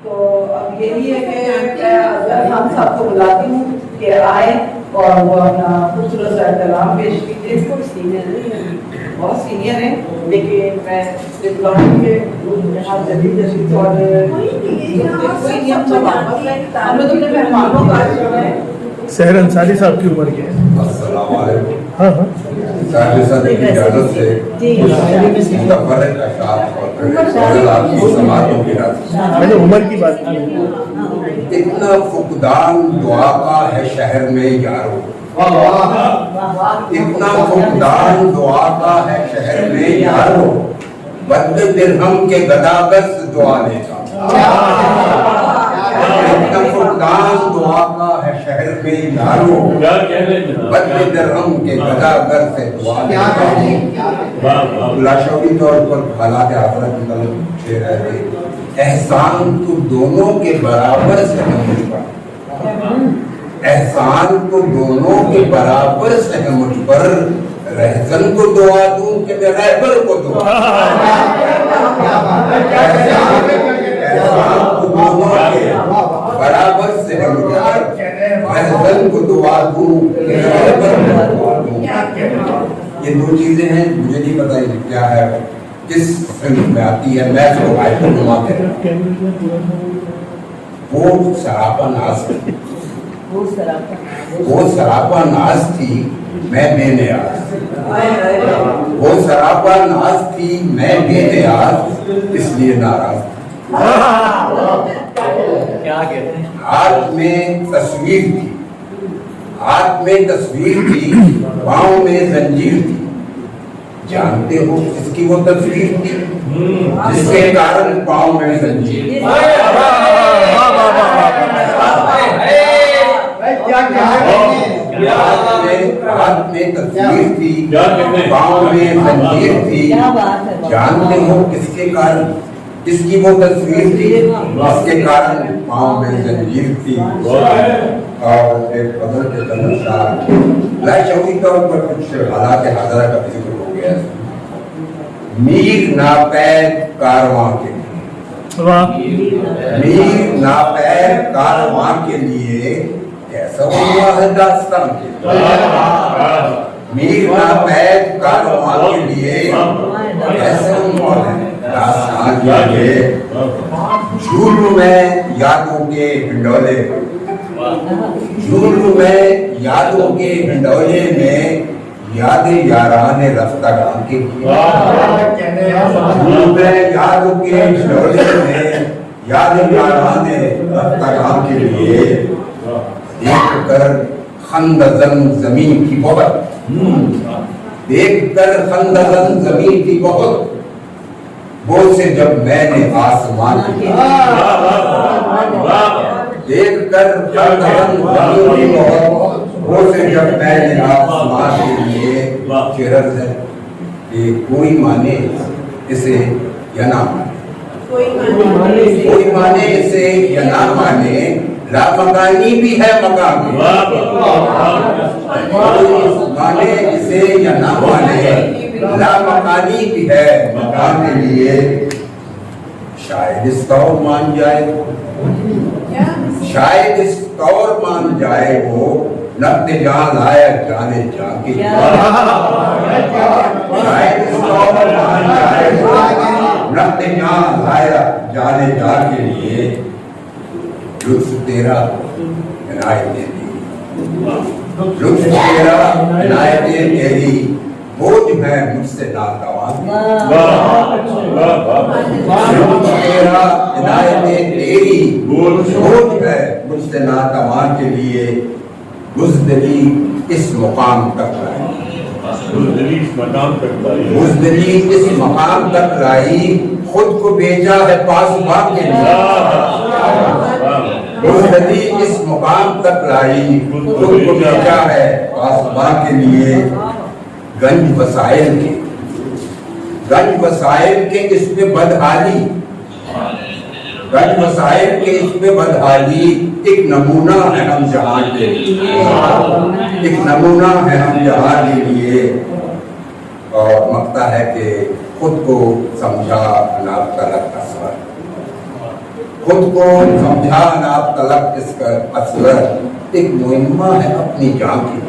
تو اب یہی ہے کہ میں خان صاحب کو بلاتی ہوں کہ آئے اور وہ اپنا خوبصورت سا کلام پیش کیجیے. بہت سینئر ہیں لیکن میں بلاؤں کہ یہاں جدید جدید اور کوئی نہیں ہم سب ہم لوگ اپنے مہمانوں کا سحر انصاری صاحب کی عمر کیا ہے؟ السلام علیکم. ہاں ہاں صاحب صاحب کی اجازت سے متفرق اشعار اور آپ کی سماعتوں کی رات میں نے عمر کی بات کی. اتنا فقدان دعا کا ہے شہر میں یارو, اتنا فقدان دعا کا ہے شہر میں یارو, بدل درہم کے گداگر سے دعا لے جا. اتنا فقدان دعا کا ہے شہر میں یارو, بدل درہم کے گداگر سے دعا لے جا. لاشعوری طور پر حالات حضرت کی طرف سے رہتے احسان تو دونوں کے برابر سے ہے مجھ پر, احسان تو دونوں کے برابر سے ہے مجھ پر, رہزن کو دعا دوں کہ میں رہبر کو دعا. احسان تو دونوں کے برابر سے ہے مجھ پر, رہزن کو دعا دوں کہ رہبر کو دعا دوں. یہ دو چیزیں ہیں, مجھے نہیں پتا یہ کیا ہے, کس فلم میں آتی ہے, میں اس کو آئیٹم نما کہتا ہوں. وہ سراپا ناز تھی, وہ سراپا ناز تھی, میں بے نیاز. وہ سراپا ناز تھی, میں بے نیاز, اس لیے ناراض. ہاتھ میں تصویر تھی, ہاتھ میں تصویر تھی, پاؤں میں زنجیر تھی. جانتے ہو جس کی وہ تصویر تھی جس کے کارن پاؤں میں زنجیر. ہاتھ میں تصویر تھی, پاؤں میں زنجیر تھی. جانتے ہو کس کے کارن, کس کی وہ تصویر تھی جس کے کارن پاؤں میں زنجیر تھی. اور ایک حضرت جنرل شاہ لاشعوری طور پر کچھ حالات حاضرہ کا ذکر ہو گیا. میر ناپید کارواں کے لیے, میر ناپید کارواں کے لیے کیسا ہوا ہے داستان کے لیے. میر ناپید کارواں کے لیے کیسا ہوا ہے داستان کے لیے. جھول میں یادوں کے ہنڈولے, جھول میں یادوں کے ہنڈولے میں یاد یاران رفتہ گام کے لیے. جھول میں یادوں کے ہنڈولے میں یاد یاران رفتہ گام کے لیے. دیکھ کر خندزن زمین کی بہت, دیکھ کر خندزن زمین کی بہت, وہ سے جب میں نے آسمان کی, دیکھ کر خندزن زمین کی بہت, وہ سے جب میں نے آسمان کے لیے چرز ہے. کہ کوئی مانے اسے یا نہ مانے, کوئی مانے اسے یا نہ مانے, لا مکانی بھی ہے مقام بھی. کوئی مانے اسے یا نہ مانے, لا مکانی بھی ہے مقام کے لیے. شاید اس طور مان جائے, شاید اس طور مان جائے وہ, نقد جان آیا جانے جا کے. شاید اس طور مان جائے وہ, نقد جان آیا جانے جا کے لیے. لطف تیرا عنایتیں تیری, لطف تیرا عنایتیں تیری, بوجھ ہے مجھ سے ناتوان. لطف تیرا عنایتیں تیری, بوجھ ہے مجھ سے ناتوان کے لیے. بزدلی اس مقام تک لائی, بزدلی اس مقام تک لائی, خود کو بیچا ہے پاسباں کے لیے. بزدلی اس مقام تک لائی, خود کو بیچا ہے پاسباں کے لیے. گنج وسائل کے, گنج وسائل کے اس میں بدحالی, گنج وسائل کے اس میں بدحالی ایک نمونہ ہے ہم جہاں کے لیے, ایک نمونہ ہے ہم جہاں کے لیے. اور مقتا ہے کہ خود کو سمجھا نہ طلب اثر, خود کو سمجھانا طلب اس کا اصغر ایک مہمہ ہے اپنی جان کی.